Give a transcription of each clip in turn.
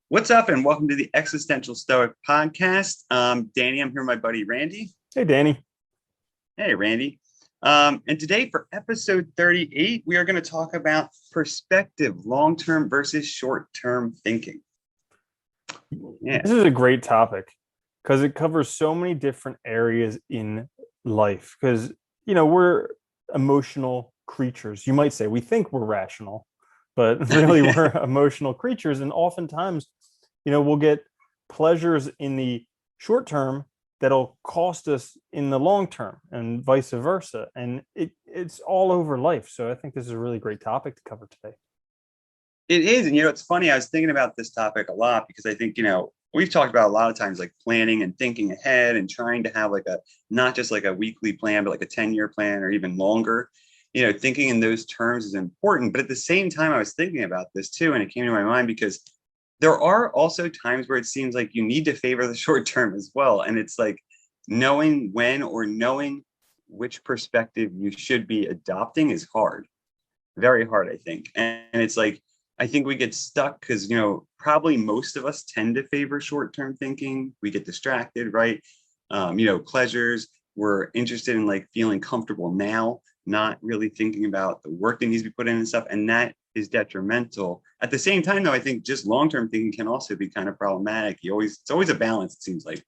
What's up, and welcome to the Existential Stoic Podcast. Danny, I'm here with my buddy Randy. Hey, Danny. Hey, Randy. And today for episode 38, we are going to talk about perspective, long-term versus short-term thinking. Yeah. This is a great topic because it covers so many different areas in life. Because, we're emotional creatures. You might say we think we're rational, but really we're emotional creatures. And oftentimes, we'll get pleasures in the short term that'll cost us in the long term and vice versa. And it's all over life. So I think this is a really great topic to cover today. It is. And, it's funny. I was thinking about this topic a lot because I think, we've talked about a lot of times like planning and thinking ahead and trying to have like not just like a weekly plan, but like a 10-year plan or even longer. Thinking in those terms is important. But at the same time, I was thinking about this too. And it came to my mind because there are also times where it seems like you need to favor the short term as well. And it's like knowing when or knowing which perspective you should be adopting is hard, very hard, I think. And it's like, I think we get stuck because, probably most of us tend to favor short-term thinking. We get distracted, right? Pleasures. We're interested in like feeling comfortable now, not really thinking about the work that needs to be put in and stuff. And that is detrimental. At the same time, though, I think just long-term thinking can also be kind of problematic. It's always a balance, it seems like.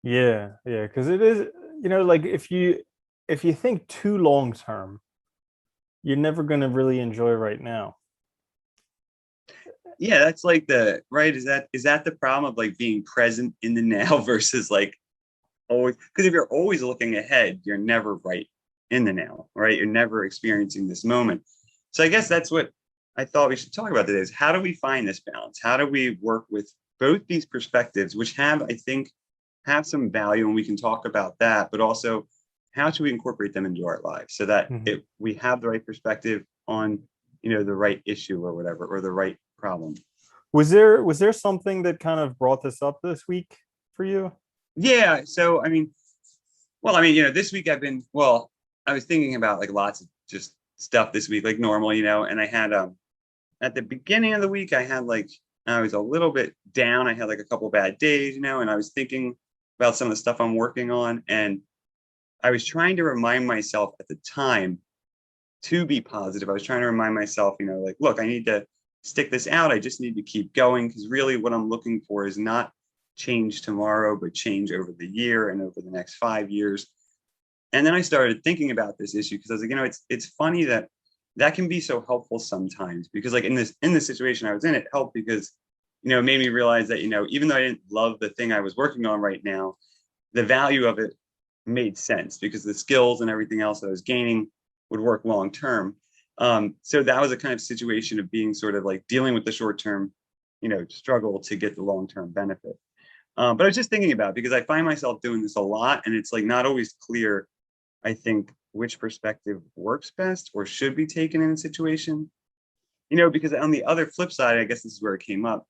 Yeah. Because it is, like if you think too long term, you're never going to really enjoy right now. Yeah, that's like right. Is that the problem of like being present in the now versus like always? Because if you're always looking ahead, you're never right in the now, right? You're never experiencing this moment. So I guess that's what I thought we should talk about today is how do we find this balance? How do we work with both these perspectives, which I think, have some value, and we can talk about that, but also how should we incorporate them into our lives so that we have the right perspective on, the right issue or whatever, or the right problem. Was there something that kind of brought this up this week for you? Yeah. So, this week I was thinking about like lots of just stuff this week, like normal, and I had, at the beginning of the week, I was a little bit down. I had like a couple of bad days, and I was thinking about some of the stuff I'm working on. And I was trying to remind myself at the time to be positive. I was trying to remind myself, like, look, I need to stick this out. I just need to keep going because really what I'm looking for is not change tomorrow, but change over the year and over the next 5 years. And then I started thinking about this issue because I was like, it's funny that can be so helpful sometimes because like in this situation I was in, it helped because, it made me realize that, even though I didn't love the thing I was working on right now, the value of it made sense because the skills and everything else that I was gaining would work long term. So that was a kind of situation of being sort of like dealing with the short term, struggle to get the long term benefit. But I was just thinking about it because I find myself doing this a lot, and it's like not always clear, I think, which perspective works best or should be taken in a situation. Because on the other flip side, I guess this is where it came up.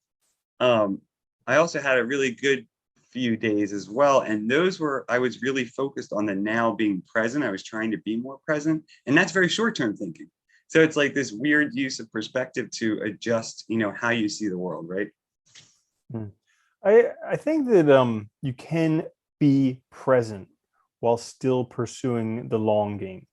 I also had a really good few days as well, and I was really focused on the now, being present. I was trying to be more present, and that's very short-term thinking. So it's like this weird use of perspective to adjust, how you see the world, right? I think that you can be present while still pursuing the long game.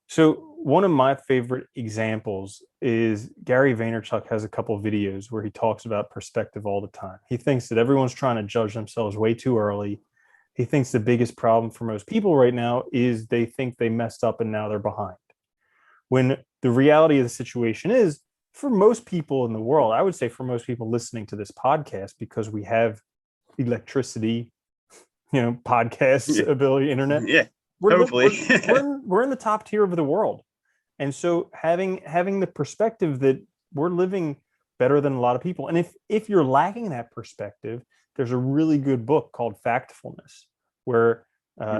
So one of my favorite examples is Gary Vaynerchuk has a couple of videos where he talks about perspective all the time. He thinks that everyone's trying to judge themselves way too early. He thinks the biggest problem for most people right now is they think they messed up and now they're behind. When the reality of the situation is, for most people in the world, I would say for most people listening to this podcast, because we have electricity, podcasts, ability, internet. Yeah. Hopefully. We're in the top tier of the world. And so having the perspective that we're living better than a lot of people. And if you're lacking that perspective, there's a really good book called Factfulness, where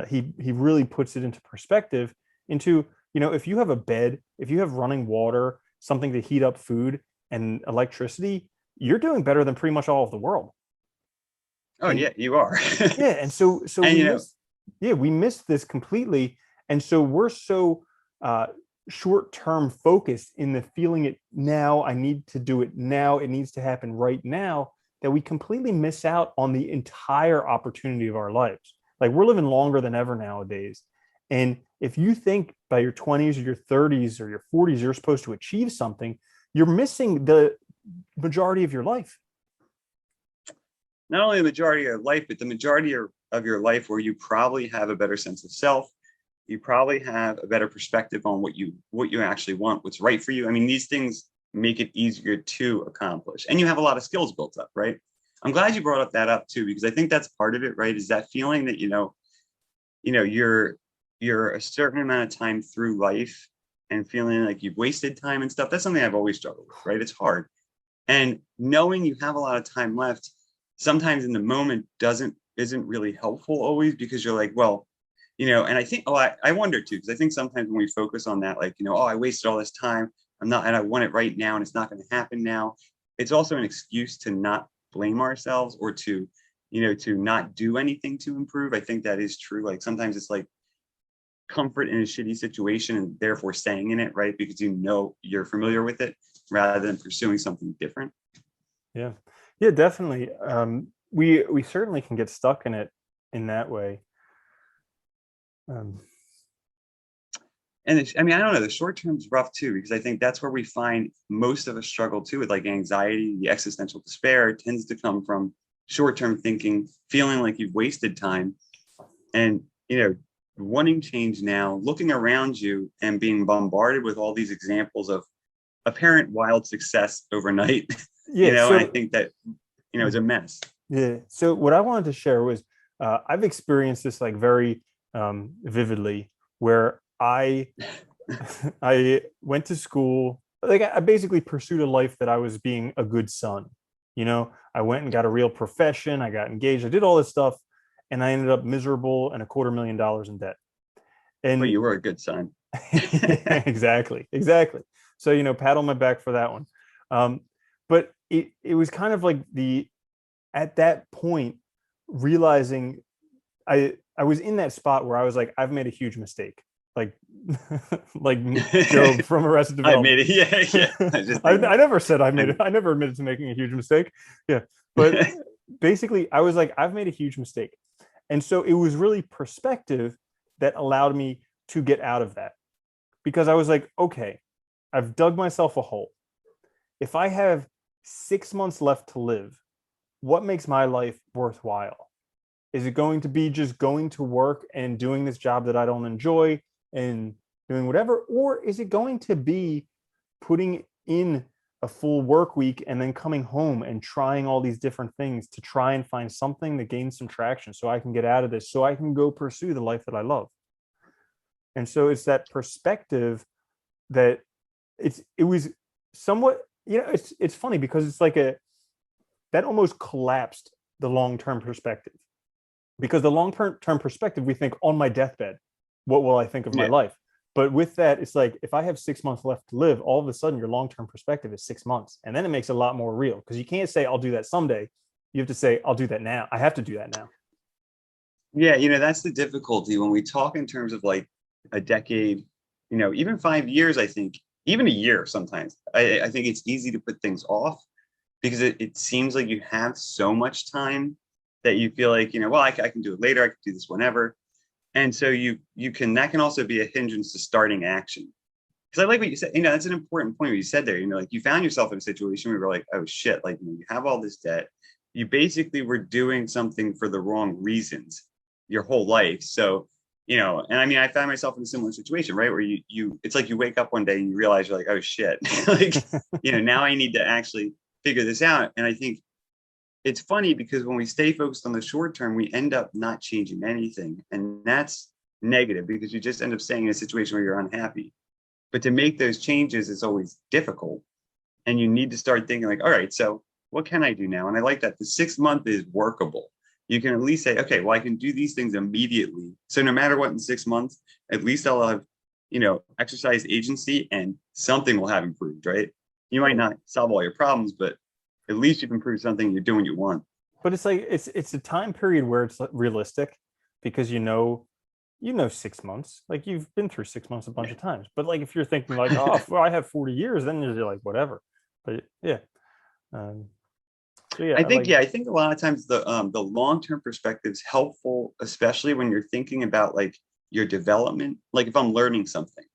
he really puts it into perspective into, if you have a bed, if you have running water, something to heat up food and electricity, you're doing better than pretty much all of the world. Yeah, you are. Yeah. And so and we miss this completely. And so we're so short-term focused in the feeling it now, I need to do it now, it needs to happen right now, that we completely miss out on the entire opportunity of our lives. Like, we're living longer than ever nowadays. And if you think by your 20s or your 30s or your 40s, you're supposed to achieve something, you're missing the majority of your life. Not only the majority of life, but the majority of your life where you probably have a better sense of self. You probably have a better perspective on what you actually want, what's right for you. I mean, these things make it easier to accomplish, and you have a lot of skills built up, right? I'm glad you brought that up too, because I think that's part of it, right? Is that feeling that you're a certain amount of time through life and feeling like you've wasted time and stuff. That's something I've always struggled with, right? It's hard, and knowing you have a lot of time left sometimes in the moment isn't really helpful always, because you're like, well, and I think, I wonder too, because I think sometimes when we focus on that, like, I wasted all this time, and I want it right now, and it's not going to happen now. It's also an excuse to not blame ourselves, or to not do anything to improve. I think that is true. Like, sometimes it's like comfort in a shitty situation and therefore staying in it, right? Because you're familiar with it rather than pursuing something different. Yeah. Yeah, definitely. We certainly can get stuck in it in that way. And I don't know, the short term is rough too, because I think that's where we find most of us struggle too, with like anxiety. The existential despair tends to come from short term thinking, feeling like you've wasted time, and wanting change now, looking around you and being bombarded with all these examples of apparent wild success overnight. Yeah. And I think that it's a mess. Yeah. So what I wanted to share was, I've experienced this like very vividly, where I went to school. Like, I basically pursued a life that I was being a good son. I went and got a real profession. I got engaged. I did all this stuff, and I ended up miserable and $250,000 in debt. And But you were a good son. yeah, exactly. So, pat on my back for that one. But it was kind of like at that point, realizing I was in that spot where I was like, I've made a huge mistake. Like, like Job from Arrested Development. I made it. Yeah. I never said I made it. I never admitted to making a huge mistake. Yeah. But basically, I was like, I've made a huge mistake. And so it was really perspective that allowed me to get out of that, because I was like, okay, I've dug myself a hole. If I have 6 months left to live, what makes my life worthwhile? Is it going to be just going to work and doing this job that I don't enjoy and doing whatever? Or is it going to be putting in a full work week and then coming home and trying all these different things to try and find something that gains some traction, so I can get out of this, so I can go pursue the life that I love? And so it's that perspective that it was somewhat, it's funny, because it's like that almost collapsed the long-term perspective. Because the long-term perspective, we think, on my deathbed, what will I think of my life? But with that, it's like, if I have 6 months left to live, all of a sudden your long-term perspective is 6 months. And then it makes it a lot more real, because you can't say, I'll do that someday. You have to say, I'll do that now. I have to do that now. Yeah, that's the difficulty when we talk in terms of like a decade, even 5 years. I think even a year sometimes. I think it's easy to put things off, because it seems like you have so much time that you feel like, well, I can do it later. I can do this whenever. And so that can also be a hindrance to starting action. Because I like what you said, that's an important point what you said there. Like, you found yourself in a situation where you were like, oh shit, like, you have all this debt. You basically were doing something for the wrong reasons your whole life. So, and I found myself in a similar situation, right? Where it's like you wake up one day and you realize you're like, oh shit, like, now I need to actually figure this out. And I think it's funny, because when we stay focused on the short term, we end up not changing anything. And that's negative, because you just end up staying in a situation where you're unhappy. But to make those changes is always difficult. And you need to start thinking like, all right, so what can I do now? And I like that the 6 month is workable. You can at least say, okay, well, I can do these things immediately. So no matter what, in 6 months, at least I'll have, exercise agency, and something will have improved, right? You might not solve all your problems, but at least you've improved something. You're doing what you want. But it's like, it's a time period where it's realistic, because 6 months, like you've been through 6 months a bunch of times. But like if you're thinking like, oh, well, I have 40 years, then you're like, whatever. But yeah. Um, so yeah, I think a lot of times the long-term perspective is helpful, especially when you're thinking about like your development. Like if I'm learning something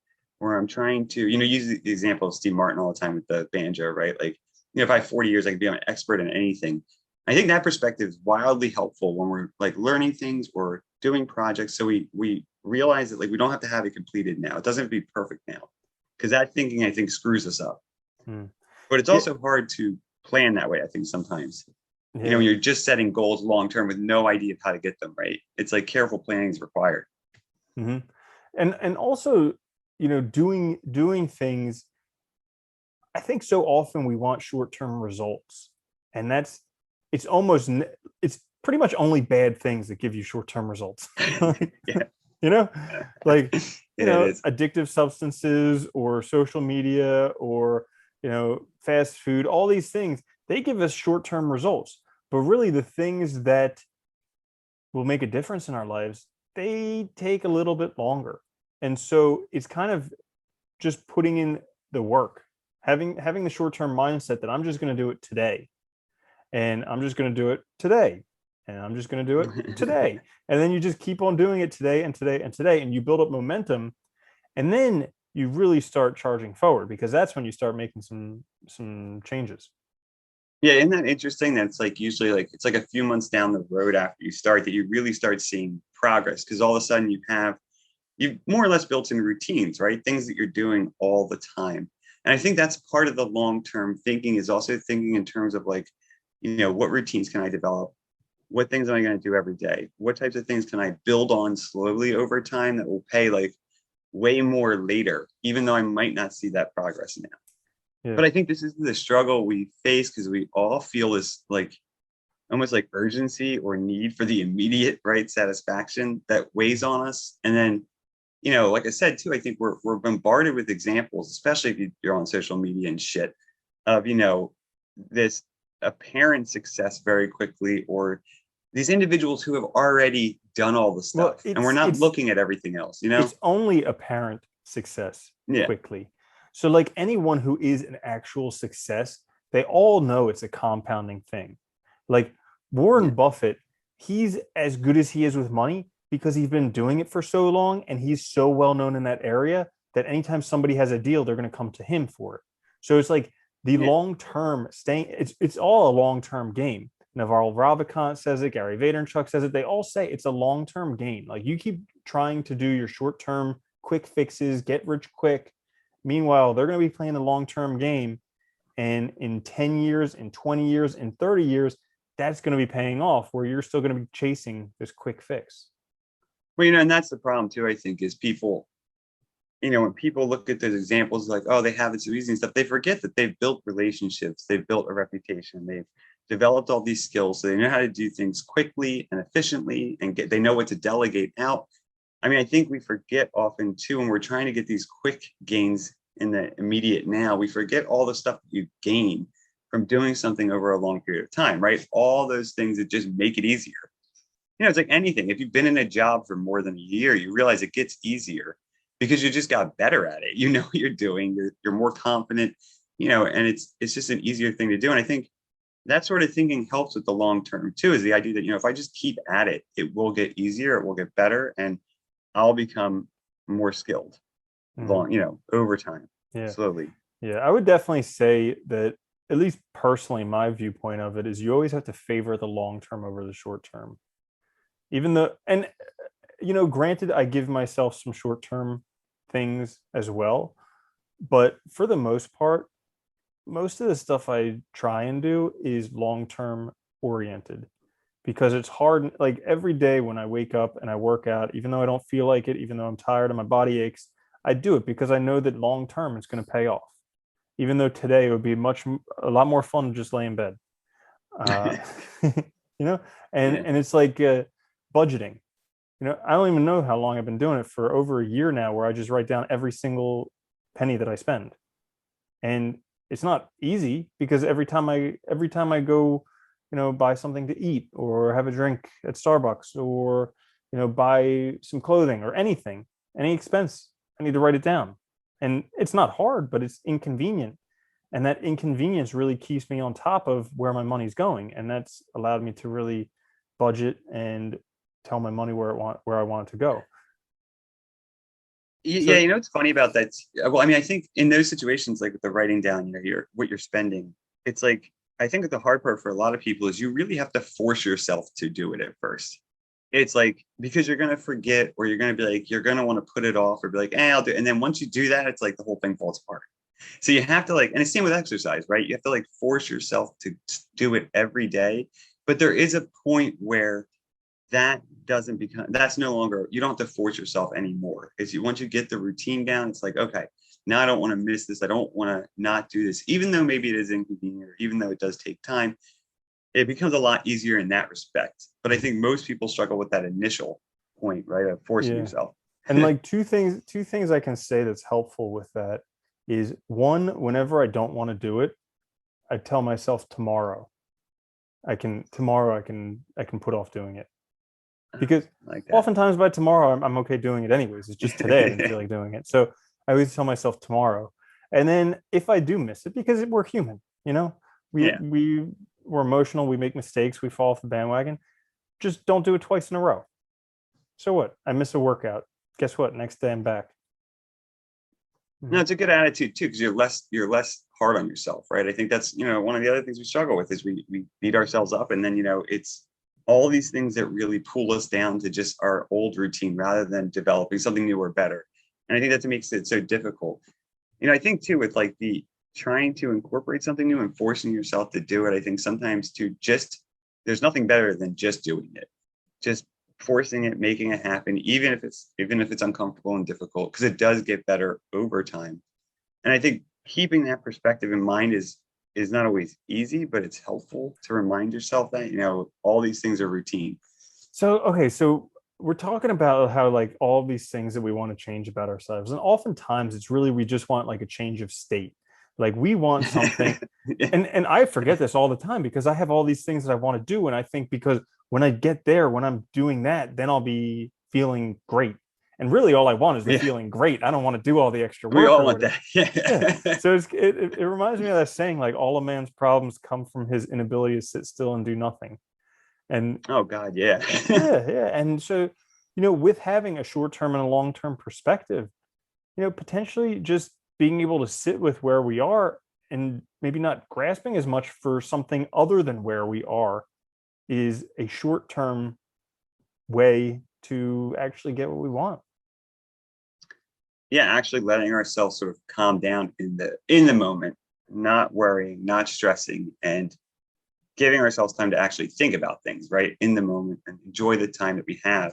or I'm trying to, use the example of Steve Martin all the time with the banjo, right? Like, if I have 40 years, I can be an expert in anything. I think that perspective is wildly helpful when we're like learning things or doing projects. So we realize that like we don't have to have it completed now. It doesn't have to be perfect now. Because that thinking, I think, screws us up. hmm. But it's Yeah, also hard to plan that way, I think, sometimes. When yeah. you're just setting goals long term with no idea of how to get them right. It's like careful planning is required. hmm And also, doing things. I think so often we want short-term results, and it's almost it's pretty much only bad things that give you short-term results. Yeah. you know, like Yeah, it is. addictive substances or social media or fast food. All these things, they give us short-term results, but really the things that will make a difference in our lives, they take a little bit longer. And so it's kind of just putting in the work, having the short-term mindset that I'm just going to do it today, and I'm just going to do it today, and I'm just going to do it today. And then you just keep on doing it today and today and today, and you build up momentum, and then you really start charging forward, because that's when you start making some changes. Yeah, isn't that interesting that it's like usually like it's like a few months down the road after you start that you really start seeing progress because all of a sudden you've more or less built in routines, right? Things that you're doing all the time. And I think that's part of the long-term thinking is also thinking in terms of like, what routines can I develop? What things am I going to do every day? What types of things can I build on slowly over time that will pay like way more later, even though I might not see that progress now. Yeah. But I think this is the struggle we face because we all feel this like almost like urgency or need for the immediate right satisfaction that weighs on us. And then, like I said too, I think we're bombarded with examples, especially if you're on social media and shit, of this apparent success very quickly, or these individuals who have already done all the Well, stuff, and we're it's not it's looking at everything else. it's only apparent success Yeah, quickly. So like anyone who is an actual success, they all know it's a compounding thing. Like yeah, Warren Buffett, he's as good as he is with money because he's been doing it for so long and he's so well known in that area that anytime somebody has a deal, they're going to come to him for it. So it's like the yeah. long term staying, it's all a long term game. Naval Ravikant says it, Gary Vaynerchuk says it. They all say it's a long term game. Like you keep trying to do your short term quick fixes, get rich quick. Meanwhile, they're going to be playing a long term game. And in 10 years, in 20 years, in 30 years, that's going to be paying off where you're still going to be chasing this quick fix. Well, and that's the problem too, I think, is people, when people look at those examples like, oh, they have it so easy and stuff, they forget that they've built relationships, they've built a reputation, they've developed all these skills, so they know how to do things quickly and efficiently, and they know what to delegate out. I mean, I think we forget often too when we're trying to get these quick gains in the immediate now, we forget all the stuff that you gain from doing something over a long period of time, right? All those things that just make it easier. It's like anything. If you've been in a job for more than a year, you realize it gets easier because you just got better at it. You know what you're doing. You're more confident, and it's just an easier thing to do. And I think that sort of thinking helps with the long term too, is the idea that, if I just keep at it, it will get easier, it will get better, and I'll become more skilled Mhm. over time, Yeah. slowly. Yeah. I would definitely say that, at least personally, my viewpoint of it is you always have to favor the long term over the short term. Even though, and, granted, I give myself some short term things as well. But for the most part, most of the stuff I try and do is long term oriented, because it's hard. Like every day when I wake up and I work out, even though I don't feel like it, even though I'm tired and my body aches, I do it because I know that long term it's going to pay off. Even though today it would be a lot more fun to just lay in bed, uh, you know, and Yeah. and it's like budgeting. I don't even know how long I've been doing it, for over a year now, where I just write down every single penny that I spend. And it's not easy because every time I go, buy something to eat or have a drink at Starbucks, or buy some clothing or anything, any expense, I need to write it down. And it's not hard, but it's inconvenient. And that inconvenience really keeps me on top of where my money's going. And that's allowed me to really budget and tell my money where I want it to go. Yeah, So what's funny about that? Well, I mean, I think in those situations, like with the writing down, what you're spending, it's like I think the hard part for a lot of people is you really have to force yourself to do it at first. It's like because you're gonna forget, or you're gonna be like you're gonna want to put it off, or be like, I'll do it. And then once you do that, it's like the whole thing falls apart. So you have to and it's same with exercise, right? You have to force yourself to do it every day. But there is a point where that's no longer, you don't have to force yourself anymore. Once you get the routine down, it's like, okay, now I don't want to miss this. I don't want to not do this, even though maybe it is inconvenient, or even though it does take time. It becomes a lot easier in that respect. But I think most people struggle with that initial point, right, of forcing yeah. yourself. And two things I can say that's helpful with that is, one, whenever I don't want to do it, I tell myself tomorrow. I can put off doing it. Because Like that. oftentimes by tomorrow I'm okay doing it anyways. It's just today I didn't feel like doing it. So I always tell myself tomorrow. And then if I do miss it, because we're human, Yeah. we're emotional, we make mistakes, we fall off the bandwagon. Just don't do it twice in a row. So what? I miss a workout. Guess what? Next day I'm back. No, it's a good attitude too, because you're less hard on yourself, right? I think that's one of the other things we struggle with is we beat ourselves up, and then it's all these things that really pull us down to just our old routine rather than developing something new or better. And I think that makes it so difficult. I think too with the trying to incorporate something new and forcing yourself to do it. I think sometimes there's nothing better than just doing it, just forcing it, making it happen, even if it's uncomfortable and difficult, because it does get better over time. And I think keeping that perspective in mind is not always easy, but it's helpful to remind yourself that all these things are routine. So okay, so we're talking about how all these things that we want to change about ourselves, and oftentimes it's really we just want a change of state. We want something, and I forget this all the time because I have all these things that I want to do, and I think because when I get there, when I'm doing that, then I'll be feeling great. And really, all I want is the feeling great. I don't want to do all the extra We work all or want whatever. that. Yeah. So it reminds me of that saying, all a man's problems come from his inability to sit still and do nothing. And Oh God, yeah. yeah. And so, with having a short-term and a long-term perspective, potentially just being able to sit with where we are and maybe not grasping as much for something other than where we are is a short-term way to actually get what we want. Yeah, actually letting ourselves sort of calm down in the moment, not worrying, not stressing, and giving ourselves time to actually think about things right in the moment and enjoy the time that we have.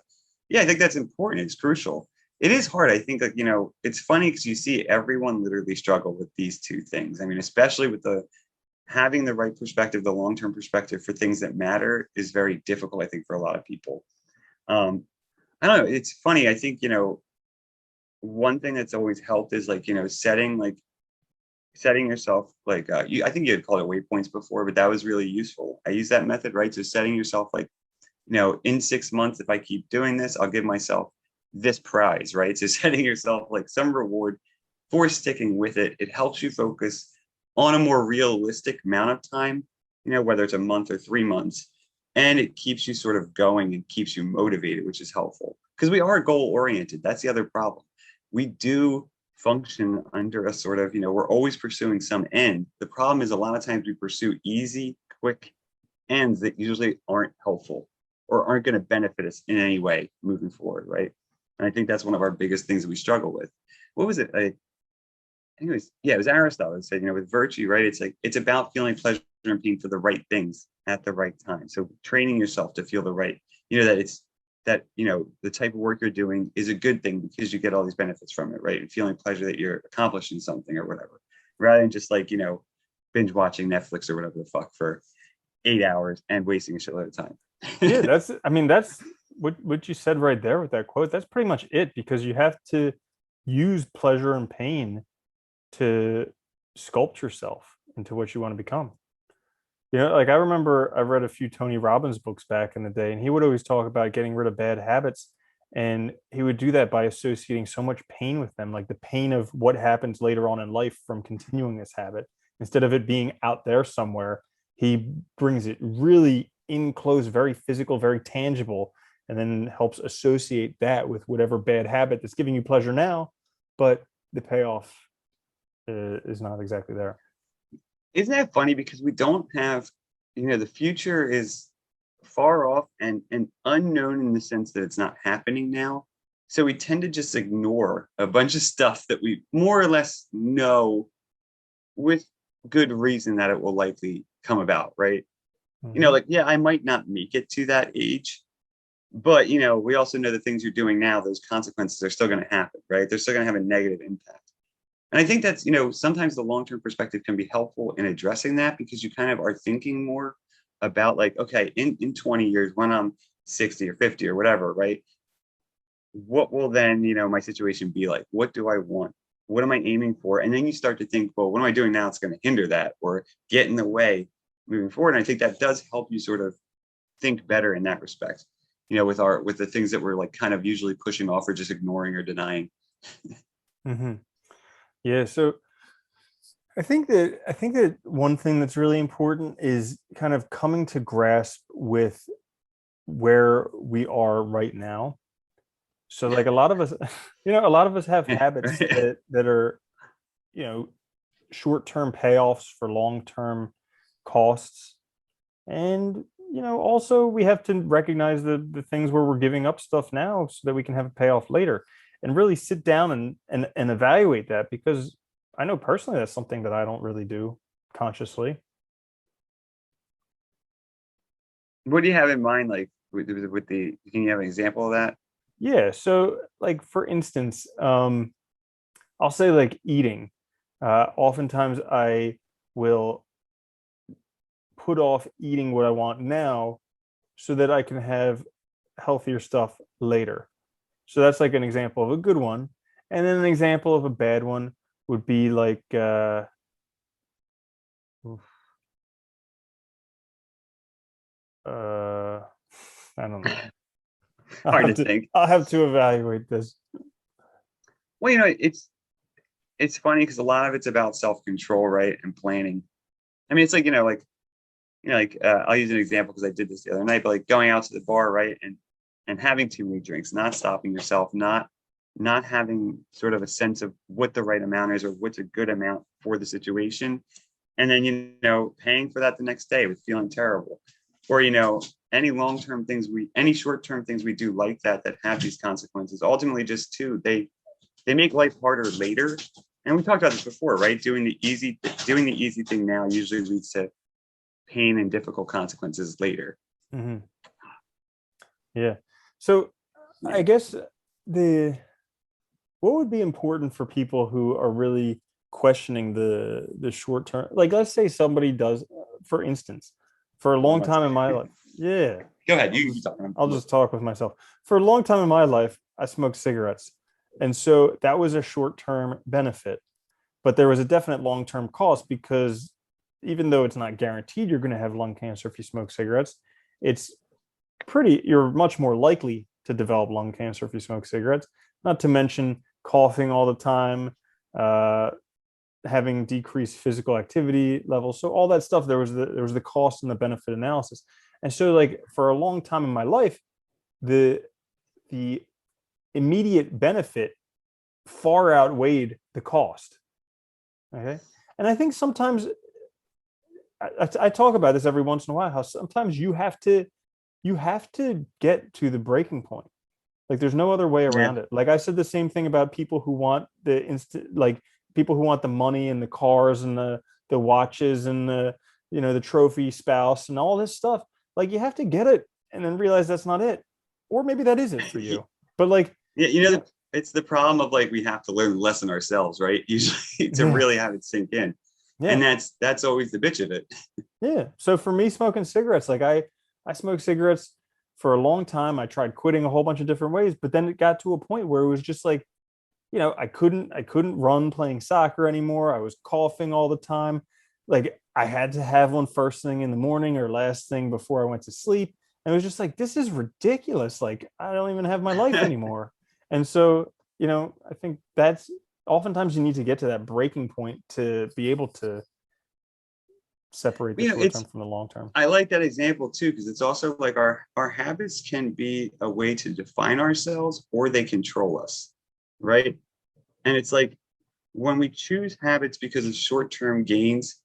Yeah, I think that's important. It's crucial. It is hard. I think it's funny because you see everyone literally struggle with these two things. I mean, especially with having the right perspective, the long-term perspective for things that matter is very difficult, I think, for a lot of people. I don't know. It's funny. I think, one thing that's always helped is setting yourself I think you had called it waypoints before, but that was really useful. I use that method, right? So setting yourself in 6 months, if I keep doing this, I'll give myself this prize, right? So setting yourself some reward for sticking with it. It helps you focus on a more realistic amount of time, whether it's a month or 3 months, and it keeps you sort of going and keeps you motivated, which is helpful because we are goal oriented. That's the other problem. We do function under a sort of, we're always pursuing some end. The problem is a lot of times we pursue easy, quick ends that usually aren't helpful or aren't going to benefit us in any way moving forward, right? And I think that's one of our biggest things that we struggle with. What was it? I think it was Aristotle that said, with virtue, right? It's about feeling pleasure and pain for the right things at the right time. So training yourself to feel the right, that the type of work you're doing is a good thing because you get all these benefits from it, right? And feeling pleasure that you're accomplishing something or whatever, rather than just binge watching Netflix or whatever the fuck for 8 hours and wasting a shitload of time. Yeah, that's what you said right there with that quote. That's pretty much it, because you have to use pleasure and pain to sculpt yourself into what you want to become. I remember I read a few Tony Robbins books back in the day, and he would always talk about getting rid of bad habits And he would do that by associating so much pain with them, like the pain of what happens later on in life from continuing this habit. Instead of it being out there somewhere, he brings it really in close, very physical, very tangible, and then helps associate that with whatever bad habit that's giving you pleasure now, but the payoff is not exactly there. Isn't that funny? Because we don't have, the future is far off and unknown in the sense that it's not happening now. So we tend to just ignore a bunch of stuff that we more or less know with good reason that it will likely come about, right? Like, yeah, I might not make it to that age, but we also know the things you're doing now, those consequences are still going to happen, right? They're still going to have a negative impact. And I think that's, sometimes the long-term perspective can be helpful in addressing that, because you kind of are thinking more about like, okay, in 20 years, when I'm 60 or 50 or whatever, right? What will then, my situation be like? What do I want? What am I aiming for? And then you start to think, well, what am I doing now that's going to hinder that or get in the way moving forward? And I think that does help you sort of think better in that respect, with the things that we're like kind of usually pushing off or just ignoring or denying. Mm-hmm. Yeah. So I think that one thing that's really important is kind of coming to grasp with where we are right now. So like a lot of us, a lot of us have habits Right. that are, short-term payoffs for long-term costs. And, also we have to recognize the things where we're giving up stuff now so that we can have a payoff later, and really sit down and evaluate that, because I know personally that's something that I don't really do consciously. What do you have in mind, like can you have an example of that? Yeah. So like, for instance, I'll say like eating. Oftentimes I will put off eating what I want now so that I can have healthier stuff later. So that's like an example of a good one. And then an example of a bad one would be like, I don't know. Hard to think. I'll have to evaluate this. Well, it's funny because a lot of it's about self-control, right? And planning. I mean, it's like, I'll use an example because I did this the other night, but like going out to the bar, right? And having too many drinks, not stopping yourself, not having sort of a sense of what the right amount is or what's a good amount for the situation. And then, paying for that the next day with feeling terrible. Or, any short-term things we do like that have these consequences, ultimately just too, they make life harder later. And we talked about this before, right? Doing the easy thing now usually leads to pain and difficult consequences later. Mm-hmm. Yeah. So I guess what would be important for people who are really questioning the short term, like let's say somebody does, for instance, for a long time in my life. Yeah. Go ahead. You talk. I'll just talk with myself. For a long time in my life, I smoked cigarettes. And so that was a short-term benefit, but there was a definite long-term cost, because even though it's not guaranteed you're going to have lung cancer if you smoke cigarettes, you're much more likely to develop lung cancer if you smoke cigarettes, not to mention coughing all the time, having decreased physical activity levels. So all that stuff, there was the cost and the benefit analysis. And so like for a long time in my life, the immediate benefit far outweighed the cost. Okay. And I think sometimes I talk about this every once in a while, how sometimes you have to get to the breaking point. Like there's no other way around it. Like I said the same thing about people who want the instant, like people who want the money and the cars and the watches and the trophy spouse and all this stuff. Like you have to get it and then realize that's not it. Or maybe that is it for you. But like, it's the problem of like, we have to learn the lesson ourselves, right? Usually to really have it sink in. Yeah. And that's always the bitch of it. Yeah. So for me, smoking cigarettes, like I smoked cigarettes for a long time. I tried quitting a whole bunch of different ways, but then it got to a point where it was just like, I couldn't run playing soccer anymore. I was coughing all the time. Like I had to have one first thing in the morning or last thing before I went to sleep. And it was just like, this is ridiculous. Like, I don't even have my life anymore. And so, I think that's oftentimes you need to get to that breaking point to be able to separate the short term from the long term. I like that example too, because it's also like our habits can be a way to define ourselves, or they control us, right? And it's like when we choose habits because of short-term gains,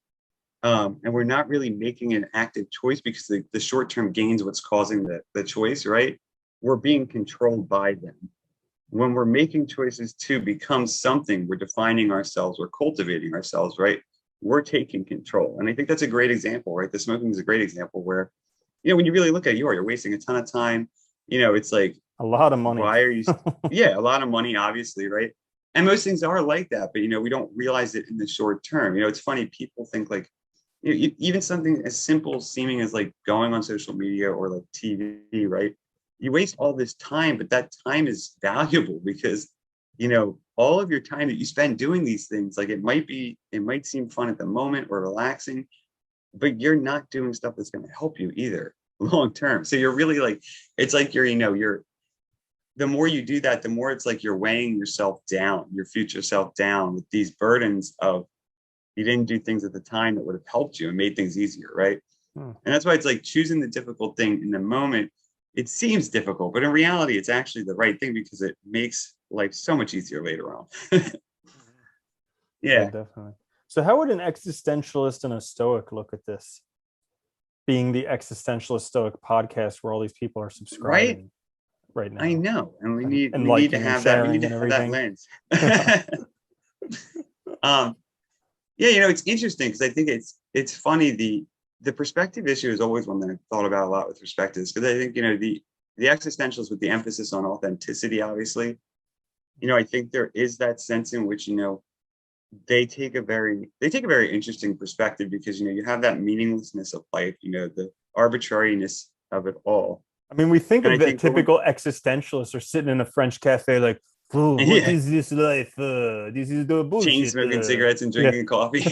and we're not really making an active choice because the short-term gains what's causing the choice, right? We're being controlled by them. When we're making choices to become something, we're defining ourselves, we're cultivating ourselves, right? We're taking control. And I think that's a great example, right? The smoking is a great example where, when you really look at it, you're wasting a ton of time. It's like a lot of money. Why are you? Yeah, a lot of money, obviously, right? And most things are like that, but we don't realize it in the short term. It's funny, people think like, even something as simple seeming as like going on social media or like TV, right? You waste all this time, but that time is valuable because all of your time that you spend doing these things, like it might seem fun at the moment or relaxing, but you're not doing stuff that's going to help you either long term. So you're really like, it's like you're the more you do that, the more it's like you're weighing yourself down, your future self down with these burdens of you didn't do things at the time that would have helped you and made things easier, right? And that's why it's like choosing the difficult thing in the moment. It seems difficult, but in reality, it's actually the right thing because it makes life so much easier later on. Yeah, definitely. So how would an existentialist and a stoic look at this? Being the Existentialist Stoic podcast where all these people are subscribing right now. I know. And we need to have that. We need to have that lens. It's interesting because I think it's funny. The perspective issue is always one that I've thought about a lot with respect to this, because I think, the existentialists with the emphasis on authenticity, obviously, I think there is that sense in which, they take a very interesting perspective because, you have that meaninglessness of life, the arbitrariness of it all. I mean, we think of the typical existentialists are sitting in a French cafe like, oh, what is this life? This is the bullshit. Chain smoking cigarettes and drinking coffee.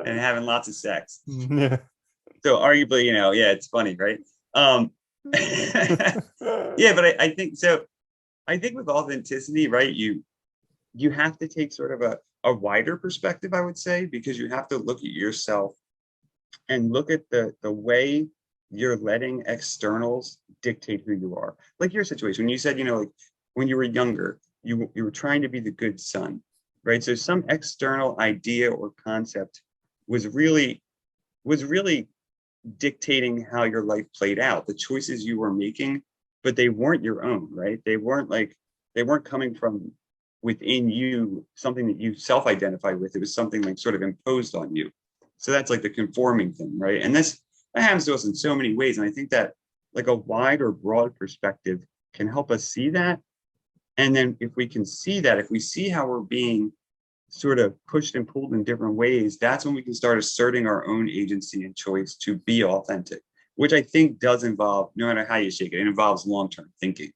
And having lots of sex. Yeah. So arguably, it's funny, right? But I think so. I think with authenticity, right, you have to take sort of a wider perspective, I would say, because you have to look at yourself and look at the way you're letting externals dictate who you are. Like your situation, when you said, like when you were younger, you were trying to be the good son, right? So some external idea or concept was really dictating how your life played out, the choices you were making, but they weren't your own, right? They weren't coming from within you, something that you self-identified with. It was something like sort of imposed on you. So that's like the conforming thing, right? And that happens to us in so many ways. And I think that like a wide or broad perspective can help us see that. And then if we can see that, if we see how we're being sort of pushed and pulled in different ways, that's when we can start asserting our own agency and choice to be authentic, which I think does involve, no matter how you shake it, it involves long-term thinking.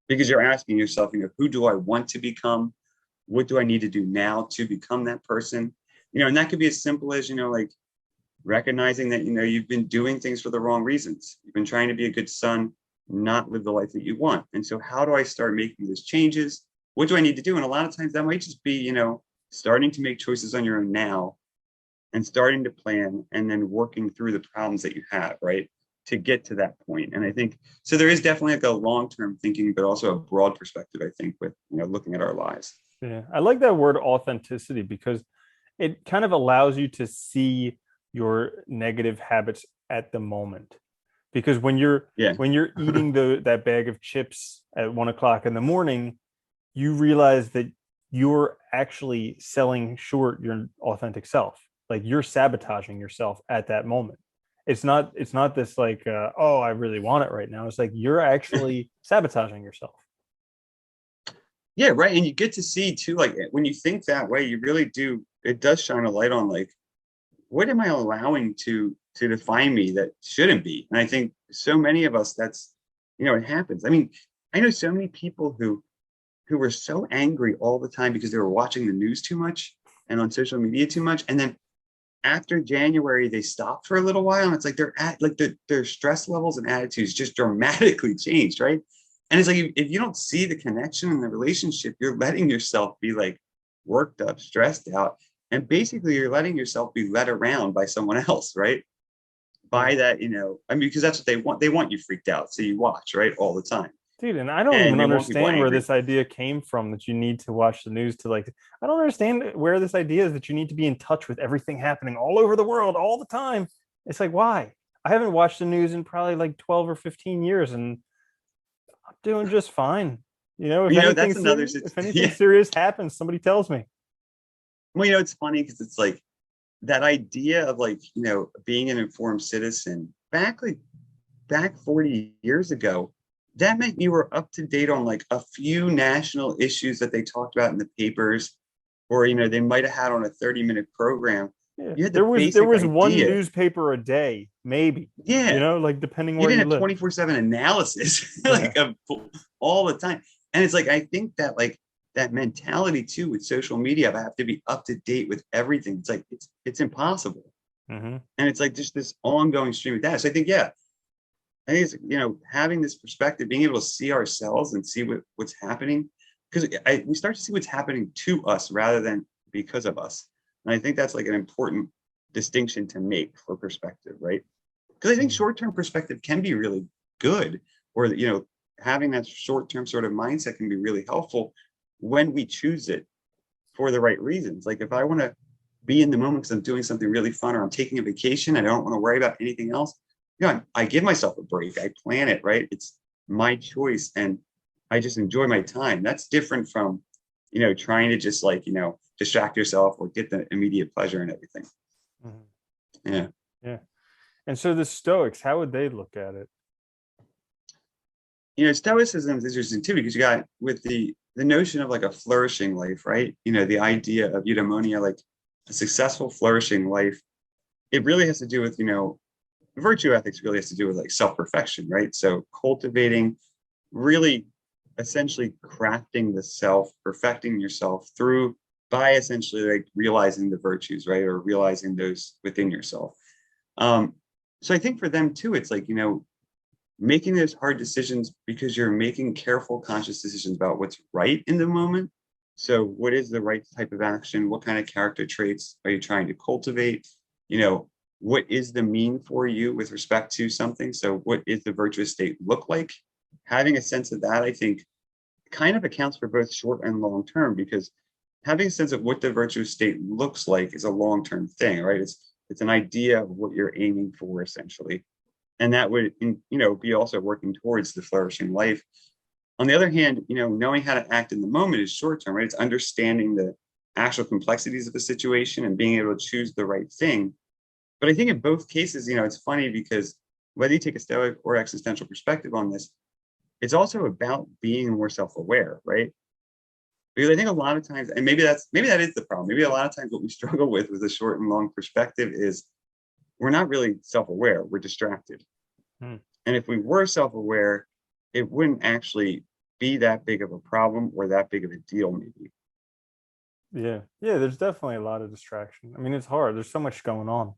Because you're asking yourself, who do I want to become? What do I need to do now to become that person? And that could be as simple as, like recognizing that, you've been doing things for the wrong reasons. You've been trying to be a good son, not live the life that you want. And so how do I start making those changes? What do I need to do? And a lot of times that might just be, starting to make choices on your own now and starting to plan and then working through the problems that you have, right, to get to that point. And I think, so there is definitely like a long-term thinking, but also a broad perspective, I think, with, looking at our lives. Yeah. I like that word authenticity because it kind of allows you to see your negative habits at the moment. Because when you're eating that bag of chips at 1:00 in the morning, you realize that you're actually selling short your authentic self. Like you're sabotaging yourself at that moment. It's not this like, oh, I really want it right now. It's like you're actually sabotaging yourself. Yeah, right. And you get to see too, like when you think that way, you really do. It does shine a light on like, what am I allowing to define me that shouldn't be? And I think so many of us, that's, it happens. I mean, I know so many people who were so angry all the time because they were watching the news too much and on social media too much. And then after January, they stopped for a little while, and it's like they're at like their stress levels and attitudes just dramatically changed, right? And it's like if you don't see the connection in the relationship, you're letting yourself be like worked up, stressed out, and basically you're letting yourself be led around by someone else, right? By that, I mean, because that's what they want. They want you freaked out, so you watch, right, all the time, Dude, and I don't and even they want people understand where angry. this idea came from that you need to watch the news to like, I don't understand where this idea is that you need to be in touch with everything happening all over the world all the time. It's like, why? I haven't watched the news in probably like 12 or 15 years and I'm doing just fine. That's another. If anything Yeah. serious happens, somebody tells me. Well, it's funny because it's like that idea of like being an informed citizen back 40 years ago, that meant you were up to date on like a few national issues that they talked about in the papers, or they might have had on a 30-minute program. Yeah. You had the There was one idea. newspaper a day, maybe. Yeah, Like depending you where didn't you have live. 24/7 analysis Yeah. like of all the time. And it's like I think that like that mentality too with social media, I have to be up to date with everything. It's like it's impossible. Mm-hmm. And it's like just this ongoing stream of data. So I think, yeah, I think it's having this perspective, being able to see ourselves and see what's happening, because we start to see what's happening to us rather than because of us. And I think that's like an important distinction to make for perspective, right? Because I think short-term perspective can be really good, or having that short-term sort of mindset can be really helpful when we choose it for the right reasons. Like if I want to be in the moment because I'm doing something really fun, or I'm taking a vacation and I don't want to worry about anything else, I give myself a break. I plan it, right? It's my choice, and I just enjoy my time. That's different from trying to just like distract yourself or get the immediate pleasure and everything. Mm-hmm. Yeah. Yeah. And so the Stoics, how would they look at it? Stoicism is interesting too, because you got with the notion of like a flourishing life, right? The idea of eudaimonia, like a successful, flourishing life. It really has to do with, virtue ethics really has to do with like self-perfection, right? So cultivating, really essentially crafting the self, perfecting yourself by essentially like realizing the virtues, right? Or realizing those within yourself. So I think for them too, it's like, making those hard decisions because you're making careful, conscious decisions about what's right in the moment. So what is the right type of action? What kind of character traits are you trying to cultivate? What is the mean for you with respect to something? So what is the virtuous state look like? Having a sense of that, I think, kind of accounts for both short and long term, because having a sense of what the virtuous state looks like is a long-term thing, right? It's an idea of what you're aiming for, essentially. And that would, be also working towards the flourishing life. On the other hand, knowing how to act in the moment is short term, right? It's understanding the actual complexities of the situation and being able to choose the right thing. But I think in both cases, it's funny because whether you take a Stoic or existential perspective on this, it's also about being more self-aware, right? Because I think a lot of times, and maybe that is the problem. Maybe a lot of times what we struggle with a short and long perspective is we're not really self-aware. We're distracted. And if we were self-aware, it wouldn't actually be that big of a problem or that big of a deal, maybe. Yeah. There's definitely a lot of distraction. I mean, it's hard. There's so much going on.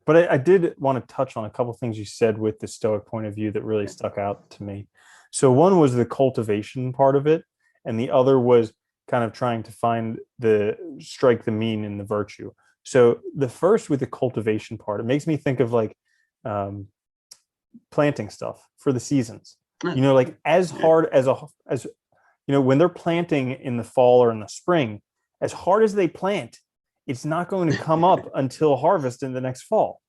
But I did want to touch on a couple of things you said with the Stoic point of view that really stuck out to me. So one was the cultivation part of it, and the other was kind of trying to strike the mean in the virtue. So the first with the cultivation part, it makes me think of like planting stuff for the seasons. Like as hard as when they're planting in the fall or in the spring, as hard as they plant, it's not going to come up until harvest in the next fall.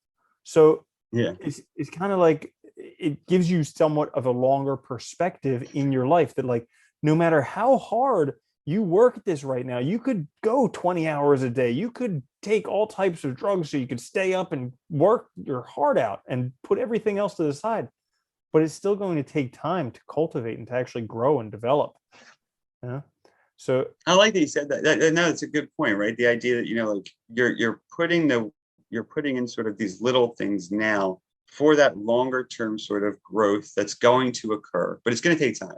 So it's kind of like it gives you somewhat of a longer perspective in your life that like no matter how hard you work at this right now, you could go 20 hours a day. You could take all types of drugs so you could stay up and work your heart out and put everything else to the side. But it's still going to take time to cultivate and to actually grow and develop. So I like that you said that. No, it's a good point, right? The idea that like you're putting in sort of these little things now for that longer term sort of growth that's going to occur, but it's going to take time.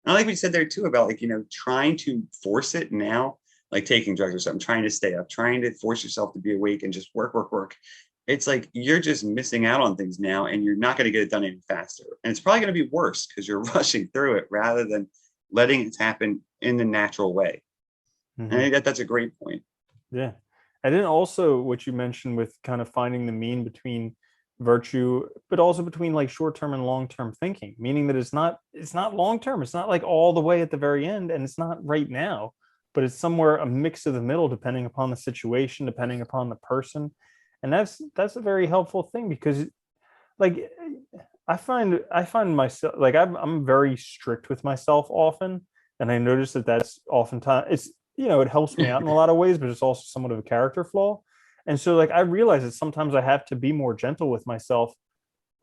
And I like what you said there too about like trying to force it now. like taking drugs or something, trying to stay up, trying to force yourself to be awake and just work. It's like you're just missing out on things now, and you're not going to get it done any faster. And it's probably going to be worse because you're rushing through it rather than letting it happen in the natural way. And I think that that's a great point. Yeah. And then also what you mentioned with kind of finding the mean between virtue, but also between like short-term and long-term thinking, meaning that it's not long-term. It's not like all the way at the very end, and it's not right now, but it's somewhere a mix of the middle, depending upon the situation, depending upon the person. And that's a very helpful thing, because like I find myself like I'm very strict with myself often, and I notice that that's oftentimes it's it helps me out in a lot of ways, but it's also somewhat of a character flaw. And so like I realize that sometimes I have to be more gentle with myself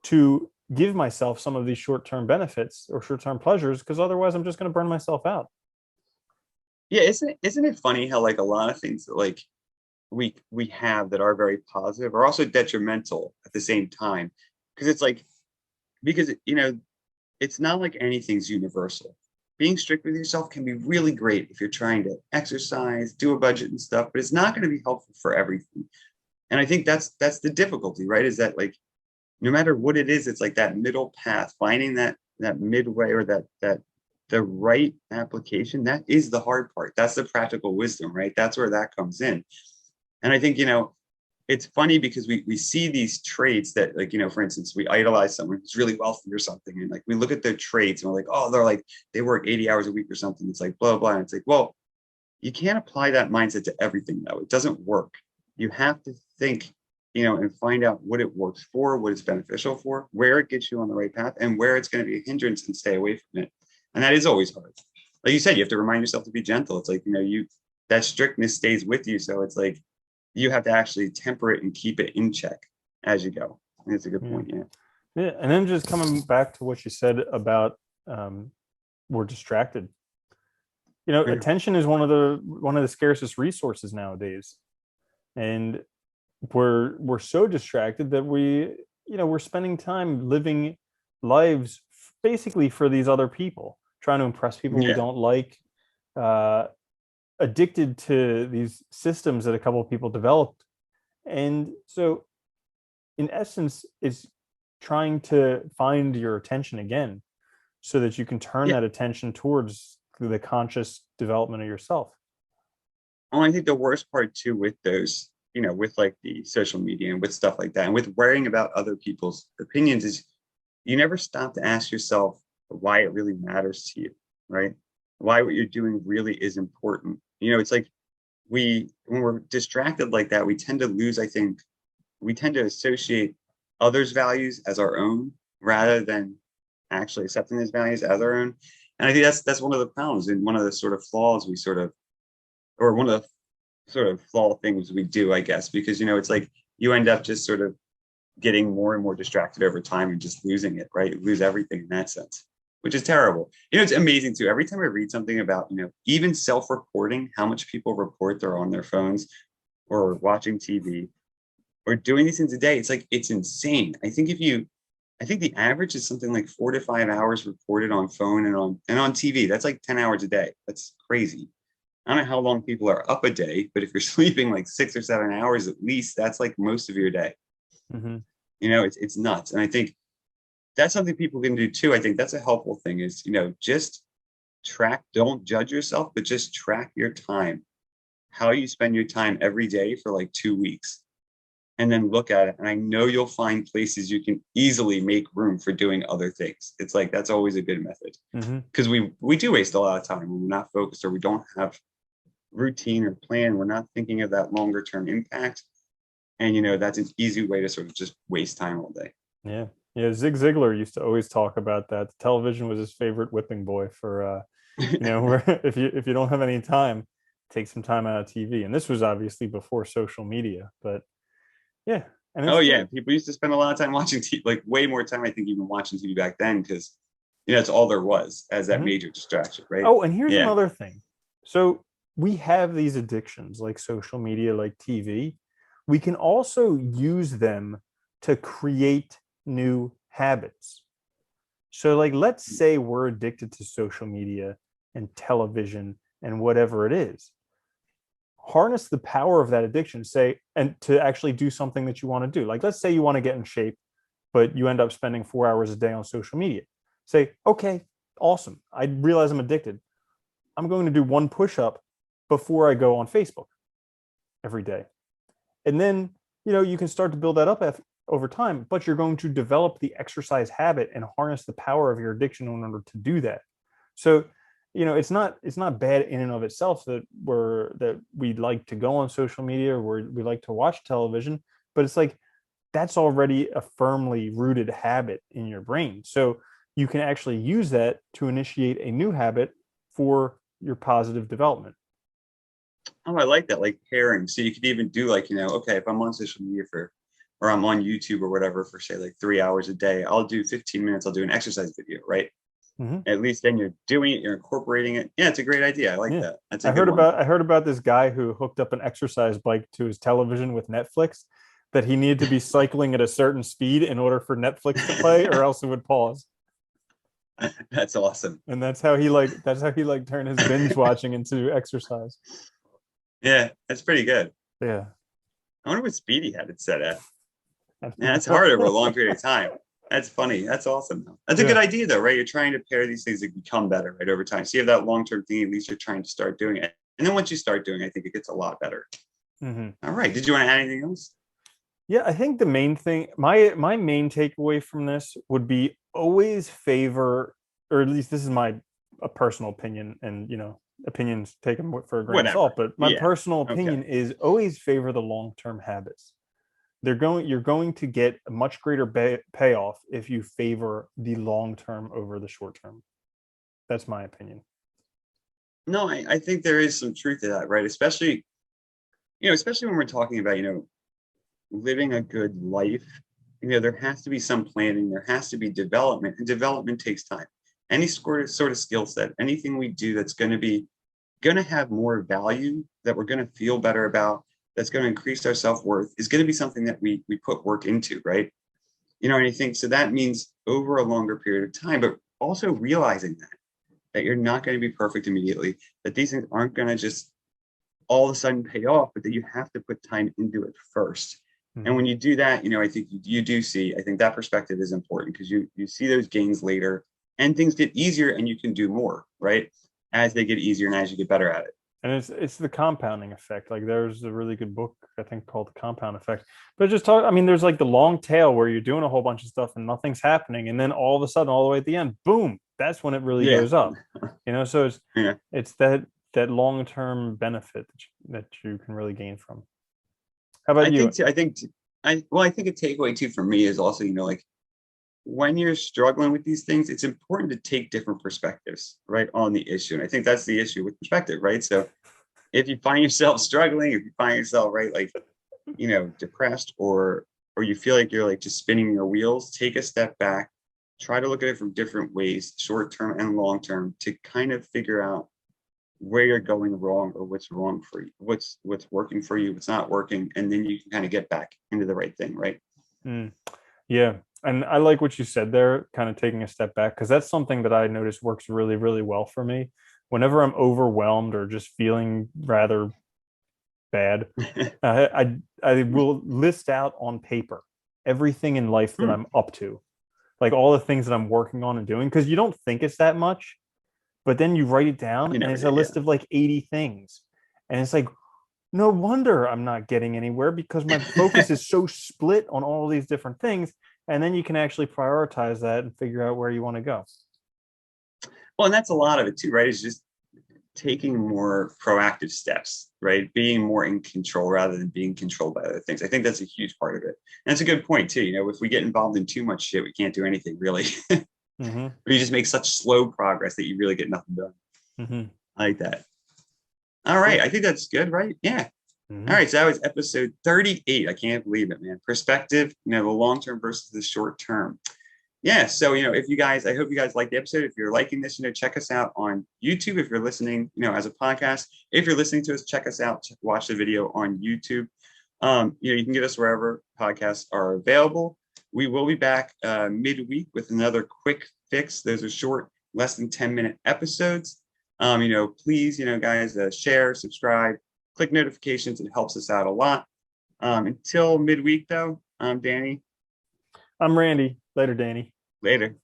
to give myself some of these short-term benefits or short-term pleasures, because otherwise I'm just going to burn myself out. Yeah, isn't it funny how like a lot of things that like we have that are very positive are also detrimental at the same time? Because it's like, because it's not like anything's universal. Being strict with yourself can be really great if you're trying to exercise, do a budget and stuff, but it's not going to be helpful for everything. And I think that's the difficulty, right? Is that like no matter what it is, it's like that middle path, finding that midway, or that the right application. That is the hard part. That's the practical wisdom, right? That's where that comes in. And I think it's funny because we see these traits that, like, for instance, we idolize someone who's really wealthy or something, and like we look at their traits and we're like, oh, they're like, they work 80 hours a week or something. It's like blah blah. And it's like, well, you can't apply that mindset to everything though. It doesn't work. You have to think, and find out what it works for, what it's beneficial for, where it gets you on the right path, and where it's going to be a hindrance, and stay away from it. And that is always hard. Like you said, you have to remind yourself to be gentle. It's like, that strictness stays with you. So it's like you have to actually temper it and keep it in check as you go. I think it's a good point. Yeah. Yeah. And then just coming back to what you said about we're distracted. Attention is one of the scarcest resources nowadays. And we're so distracted that we're spending time living lives basically for these other people, trying to impress people we don't like, addicted to these systems that a couple of people developed. And so in essence, it's trying to find your attention again so that you can turn that attention towards the conscious development of yourself. Well, I think the worst part too with those, with like the social media and with stuff like that, and with worrying about other people's opinions, is you never stop to ask yourself why it really matters to you, right? Why what you're doing really is important. It's like when we're distracted like that, we tend to associate others' values as our own rather than actually accepting those values as our own. And I think that's one of the problems, and one of the sort of flaws or one of the sort of flaw things we do, I guess, because it's like you end up just sort of getting more and more distracted over time and just losing it, right? You lose everything in that sense, which is terrible. It's amazing too. Every time I read something about, even self-reporting, how much people report they're on their phones or watching TV or doing these things a day, it's like, it's insane. I think the average is something like 4 to 5 hours reported on phone and on TV. That's like 10 hours a day. That's crazy. I don't know how long people are up a day, but if you're sleeping like 6 or 7 hours at least, that's like most of your day. Mm-hmm. It's nuts. And I think that's something people can do too. I think that's a helpful thing is, just don't judge yourself, but just track your time, how you spend your time every day for like 2 weeks, and then look at it. And I know you'll find places you can easily make room for doing other things. It's like, that's always a good method, because we do waste a lot of time when we're not focused, or we don't have routine or plan. We're not thinking of that longer term impact. And, that's an easy way to sort of just waste time all day. Yeah. Yeah. Zig Ziglar used to always talk about that. Television was his favorite whipping boy for, where if you don't have any time, take some time out of TV. And this was obviously before social media, but yeah. And people used to spend a lot of time watching TV, like way more time, I think, even watching TV back then, because, it's all there was as that major distraction, right? Oh, and here's another thing. So we have these addictions like social media, like TV. We can also use them to create new habits. So like, let's say we're addicted to social media and television and whatever it is. harness the power of that addiction, say, and to actually do something that you want to do. Like, let's say you want to get in shape, but you end up spending 4 hours a day on social media. Say, okay, awesome. I realize I'm addicted. I'm going to do one push-up before I go on Facebook every day. And then, you can start to build that up over time, but you're going to develop the exercise habit and harness the power of your addiction in order to do that. So, it's not bad in and of itself that we like to go on social media or we like to watch television, but it's like that's already a firmly rooted habit in your brain. So you can actually use that to initiate a new habit for your positive development. Oh, I like that, like pairing. So you could even do like, okay, if I'm on social media or I'm on YouTube or whatever for say like 3 hours a day, I'll do 15 minutes, I'll do an exercise video, right? Mm-hmm. At least then you're doing it, you're incorporating it. Yeah, it's a great idea. I like that. That's a I good one. I heard about this guy who hooked up an exercise bike to his television with Netflix, that he needed to be cycling at a certain speed in order for Netflix to play, or else it would pause. That's awesome. And that's how he turned his binge watching into exercise. Yeah, that's pretty good. Yeah. I wonder what speed he had it set at. Yeah, that's hard over a long period of time. That's funny. That's awesome. That's a good idea though, right? You're trying to pair these things that become better, right, over time. So you have that long-term thing, at least you're trying to start doing it. And then once you start doing it, I think it gets a lot better. Mm-hmm. All right. Did you want to add anything else? Yeah, I think the main thing, my main takeaway from this would be always favor, or at least this is a personal opinion, and opinions taken for a grain of salt, but my personal opinion is always favor the long-term habits. You're going to get a much greater payoff if you favor the long term over the short term. That's my opinion. No, I think there is some truth to that, right? Especially when we're talking about, living a good life, there has to be some planning, there has to be development, and development takes time. Any sort of skill set, anything we do that's going to have more value, that we're going to feel better about, that's going to increase our self-worth, is going to be something that we put work into, right? And I think so that means over a longer period of time, but also realizing that you're not going to be perfect immediately, that these things aren't going to just all of a sudden pay off, but that you have to put time into it first. Mm-hmm. And when you do that, I think you do see, I think that perspective is important, because you see those gains later and things get easier and you can do more, right? As they get easier and as you get better at it. And it's the compounding effect. Like, there's a really good book, I think, called The Compound Effect. But there's like the long tail where you're doing a whole bunch of stuff and nothing's happening. And then all of a sudden, all the way at the end, boom, that's when it really goes up. So it's that long-term benefit that you can really gain from. How about you? I think a takeaway too for me is also, like, when you're struggling with these things, it's important to take different perspectives, right, on the issue. And I think that's the issue with perspective, right? So if you find yourself struggling, if you find yourself, right, like, depressed, or you feel like you're like just spinning your wheels, take a step back, try to look at it from different ways, short term and long term, to kind of figure out where you're going wrong, or what's wrong for you, what's working for you, what's not working, and then you can kind of get back into the right thing, right? Yeah. And I like what you said there, kind of taking a step back, because that's something that I noticed works really, really well for me. Whenever I'm overwhelmed or just feeling rather bad, I will list out on paper everything in life that I'm up to, like all the things that I'm working on and doing, because you don't think it's that much, but then you write it down and it's a list of like 80 things. And it's like, no wonder I'm not getting anywhere, because my focus is so split on all these different things. And then you can actually prioritize that and figure out where you want to go. Well, and that's a lot of it too, right? It's just taking more proactive steps, right? Being more in control rather than being controlled by other things. I think that's a huge part of it. And it's a good point too. If we get involved in too much shit, we can't do anything really. Mm-hmm. Or you just make such slow progress that you really get nothing done. Mm-hmm. I like that. All right. I think that's good, right? Yeah. Mm-hmm. All right. So that was episode 38. I can't believe it, man. Perspective, the long term versus the short term. Yeah. So, if you guys, I hope you guys like the episode. If you're liking this, check us out on YouTube. If you're listening, as a podcast, if you're listening to us, check us out, watch the video on YouTube. You can get us wherever podcasts are available. We will be back midweek with another quick fix. Those are short, less than 10-minute episodes. Please, guys, share, subscribe, click notifications. It helps us out a lot. Until midweek, though, I'm Danny. I'm Randy. Later, Danny. Later.